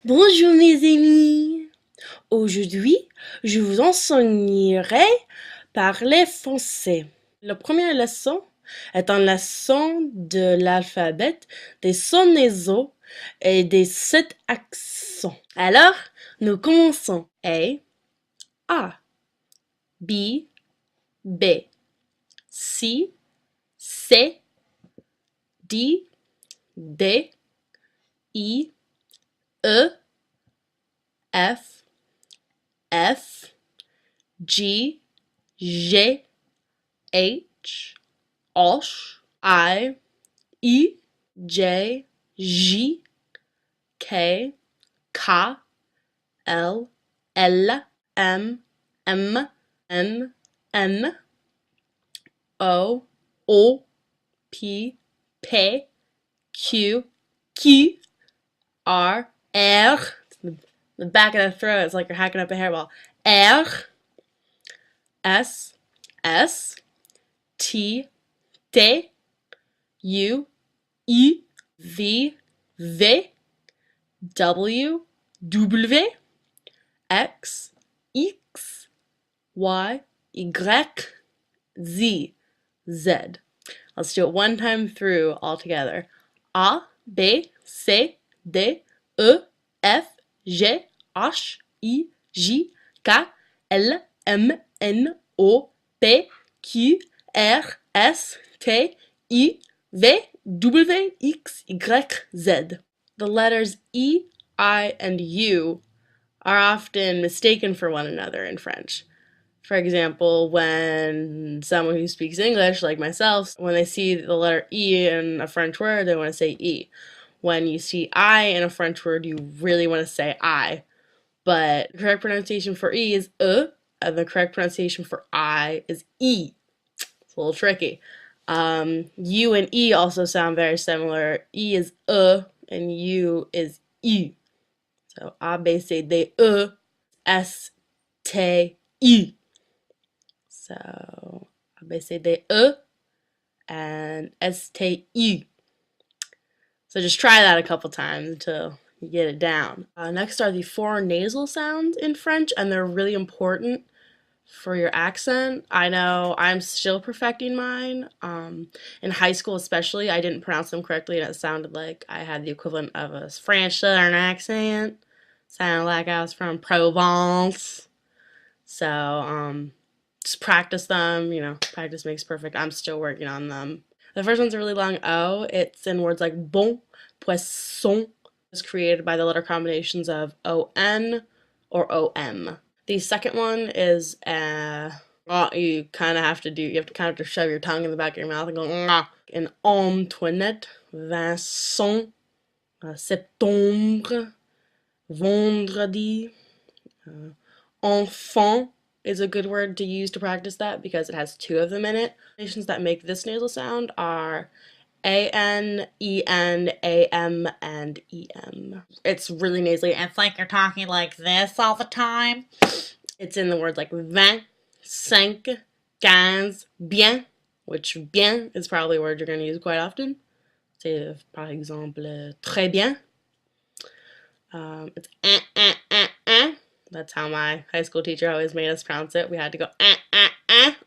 Bonjour mes amis. Aujourd'hui, je vous enseignerai parler français. La première leçon est une leçon de l'alphabet, des sons nasaux et des 7 accents. Alors, nous commençons. A, B, B, C, C, D, D, I, E, F, F, G, G, H, I, J, K, L, M, N, O, P, Q, R, the back of the throat is like you're hacking up a hairball. R, S, T, U, V, W, X, Y, Z. Let's do it one time through all together. A, B, C, D, E, F, G, H, I, J, K, L, M, N, O, P, Q, R, S, T, U, V, W, X, Y, Z. The letters E, I, and U are often mistaken for one another in French. For example, when someone who speaks English, like myself, when they see the letter E in a French word, they want to say E. When you see I in a French word, you really want to say I. But the correct pronunciation for E is and the correct pronunciation for I is E. It's a little tricky. U and E also sound very similar. E is and U is U. So A, B, C, D, E, S, T, U. So A, B, C, D, E, and S, T, U. So just try that a couple times until you get it down. Next are the 4 nasal sounds in French, and they're really important for your accent. I know I'm still perfecting mine. In high school especially, I didn't pronounce them correctly, and it sounded like I had the equivalent of a French Southern accent. Sounded like I was from Provence. So, just practice them, practice makes perfect. I'm still working on them. The first one's a really long O. It's in words like bon, poisson. It's created by the letter combinations of O-N or O-M. The second one is you have to shove your tongue in the back of your mouth and go an Antoinette, Vincent, septembre, vendredi, enfant is a good word to use to practice that because it has 2 of them in it. Nations that make this nasal sound are A-N, E-N, A-M, and E-M. It's really nasally. It's like you're talking like this all the time. It's in the words like 20, 5, 15, bien, which bien is probably a word you're going to use quite often. Say, par exemple, très bien. It's That's how my high school teacher always made us pronounce it. We had to go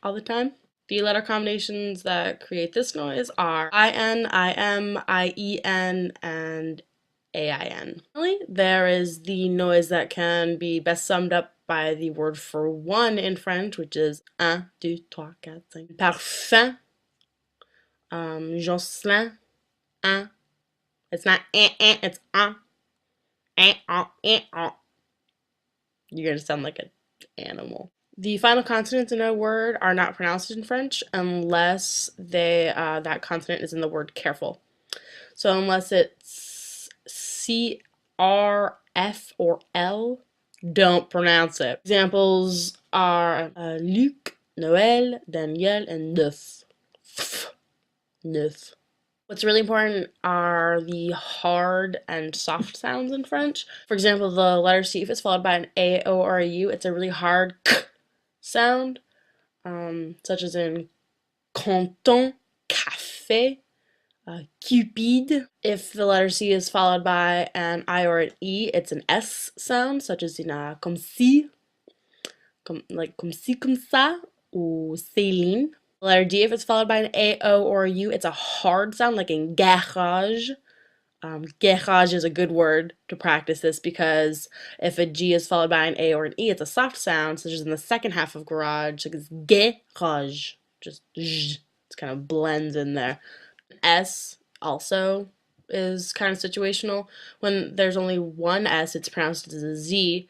all the time. The letter combinations that create this noise are I-N, I-M, I-E-N, and A-I-N. Finally, there is the noise that can be best summed up by the word for one in French, which is 1, 2, 3, 4, 5. Parfum, Jocelyn, un. It's not it's un. You're going to sound like an animal. The final consonants in a word are not pronounced in French unless that consonant is in the word careful. So unless it's C, R, F, or L, don't pronounce it. Examples are Luc, Noël, Daniel, and neuf. Neuf. What's really important are the hard and soft sounds in French. For example, the letter C, if it's followed by an A, O, or a U, it's a really hard k sound, such as in canton, café, Cupid. If the letter C is followed by an I or an E, it's an S sound, such as in comme si, like comme si, comme ça, ou Céline. The letter D, if it's followed by an A, O, or a U, it's a hard sound, like in garage. Garage is a good word to practice this because if a G is followed by an A or an E, it's a soft sound, such as in the second half of garage, like it's garage, just zh, it kind of blends in there. S also is kind of situational. When there's only one S, it's pronounced as a Z.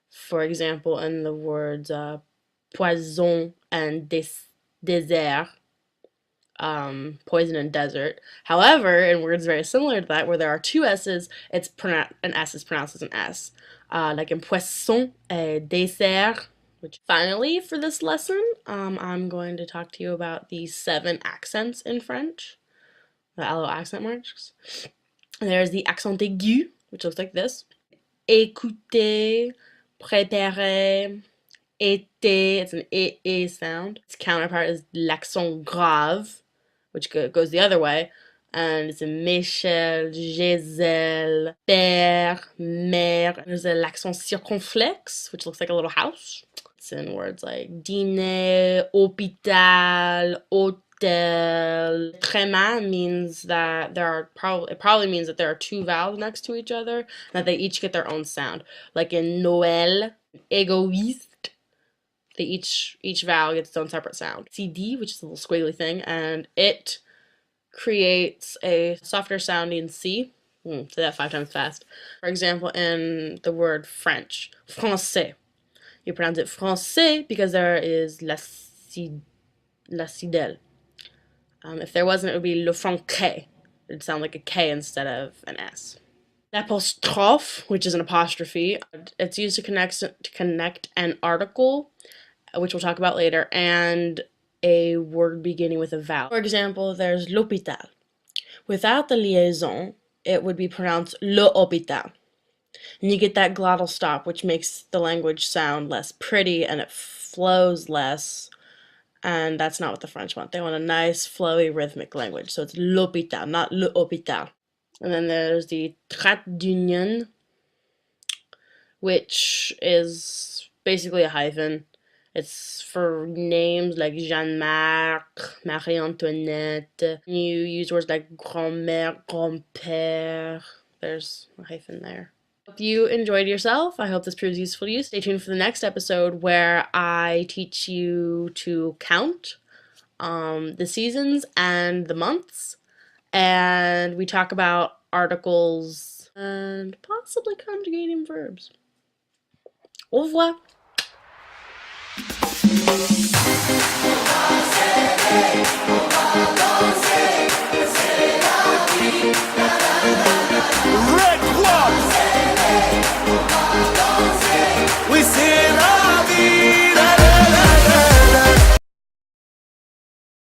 For example, in the words poison and désert, poison and desert. However, in words very similar to that, where there are two S's, an S is pronounced as an S. Like in poisson et dessert. Which finally, for this lesson, I'm going to talk to you about the 7 accents in French, the little accent marks. There's the accent aigu, which looks like this. Écoutez, préparez, été, it's an E sound. Its counterpart is l'accent grave, which goes the other way, and it's a Michel, Giselle, père, mère. There's a l'accent circonflexe, which looks like a little house. It's in words like dîner, hôpital, hôtel. Tréma means that it probably means that there are 2 vowels next to each other, and that they each get their own sound. Like in Noël, égoïste, each vowel gets its own separate sound. CD, which is a little squiggly thing, and it creates a softer sounding C. Say that 5 times fast. For example, in the word French, français, you pronounce it français because there is la cdelle. If there wasn't, it would be le français. It'd sound like a K instead of an S. L'apostrophe, which is an apostrophe, it's used to connect an article, which we'll talk about later, and a word beginning with a vowel. For example, there's l'hôpital. Without the liaison, it would be pronounced le hôpital. And you get that glottal stop, which makes the language sound less pretty and it flows less. And that's not what the French want. They want a nice, flowy, rhythmic language. So it's l'hôpital, not le hôpital. And then there's the trait d'union, which is basically a hyphen. It's for names like Jeanne-Marc, Marie-Antoinette. You use words like grand-mère, grand-père. There's a hyphen there. Hope you enjoyed yourself. I hope this proves useful to you. Stay tuned for the next episode where I teach you to count the seasons and the months. And we talk about articles and possibly conjugating verbs. Au revoir!